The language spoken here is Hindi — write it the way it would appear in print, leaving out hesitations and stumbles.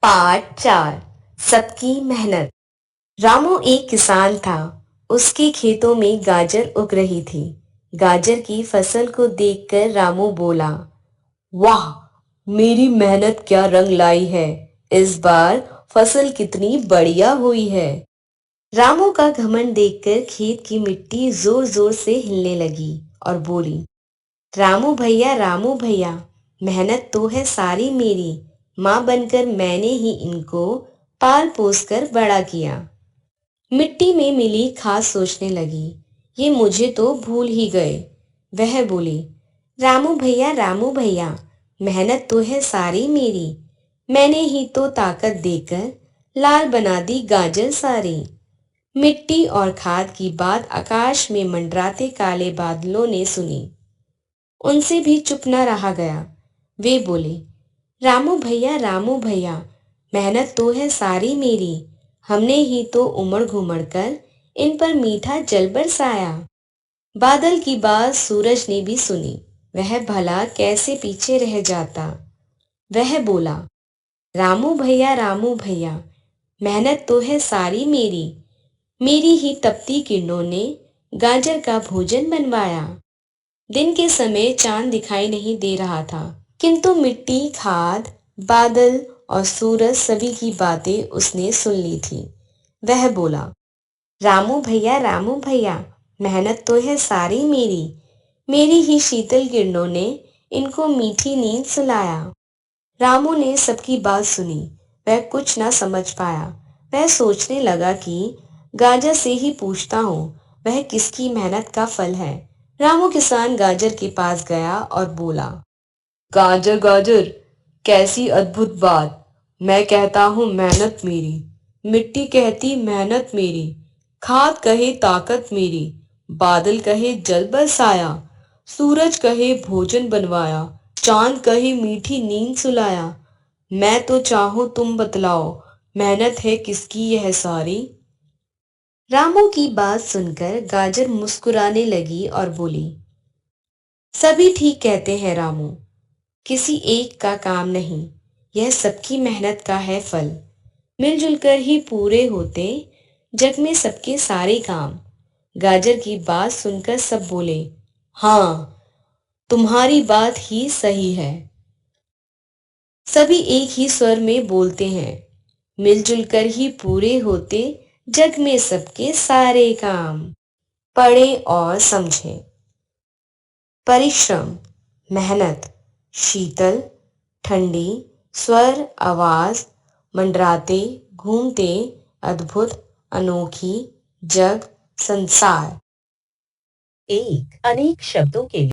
पार्ट 4। सबकी मेहनत। रामू एक किसान था। उसके खेतों में गाजर उग रही थी। गाजर की फसल को देखकर रामू बोला, वाह, मेरी मेहनत क्या रंग लाई है। इस बार फसल कितनी बढ़िया हुई है। रामू का घमंड देखकर खेत की मिट्टी जोर जोर से हिलने लगी और बोली, रामू भैया, मेहनत तो है सारी मेरी। माँ बनकर मैंने ही इनको पाल पोस कर बड़ा किया। मिट्टी में मिली खाद सोचने लगी, ये मुझे तो भूल ही गए। वह बोली, रामू भैया, मेहनत तो है सारी मेरी। मैंने ही तो ताकत देकर लाल बना दी गाजर सारी। मिट्टी और खाद की बात आकाश में मंडराते काले बादलों ने सुनी। उनसे भी चुप न रहा गया। वे बोले, रामू भैया, मेहनत तो है सारी मेरी। हमने ही तो उमड़ घुमड़ कर इन पर मीठा जल बरसाया। बादल की बात सूरज ने भी सुनी। वह भला कैसे पीछे रह जाता। वह बोला, रामू भैया, मेहनत तो है सारी मेरी। मेरी ही तपती किरणों ने गाजर का भोजन बनवाया। दिन के समय चांद दिखाई नहीं दे रहा था, किंतु मिट्टी, खाद, बादल और सूरज सभी की बातें उसने सुन ली थी। वह बोला, रामू भैया, मेहनत तो है सारी मेरी। मेरी ही शीतल किरणों ने इनको मीठी नींद सुलाया। रामू ने सबकी बात सुनी। वह कुछ न समझ पाया। वह सोचने लगा कि गाजर से ही पूछता हूँ, वह किसकी मेहनत का फल है। रामू किसान गाजर के पास गया और बोला, गाजर गाजर, कैसी अद्भुत बात। मैं कहता हूँ मेहनत मेरी, मिट्टी कहती मेहनत मेरी, खाद कहे ताकत मेरी, बादल कहे जल बरसाया, सूरज कहे भोजन बनवाया, चांद कहे मीठी नींद सुलाया। मैं तो चाहूँ तुम बतलाओ, मेहनत है किसकी यह सारी। रामू की बात सुनकर गाजर मुस्कुराने लगी और बोली, सभी ठीक कहते हैं रामू, किसी एक का काम नहीं, यह सबकी मेहनत का है फल। मिलजुल कर ही पूरे होते जग में सबके सारे काम। गाजर की बात सुनकर सब बोले, हाँ, तुम्हारी बात ही सही है। सभी एक ही स्वर में बोलते हैं, मिलजुल कर ही पूरे होते जग में सबके सारे काम। पढ़ें और समझें। परिश्रम, मेहनत, शीतल, ठंडी, स्वर, आवाज, मंडराते, घूमते, अद्भुत, अनोखी, जग, संसार। एक अनेक शब्दों के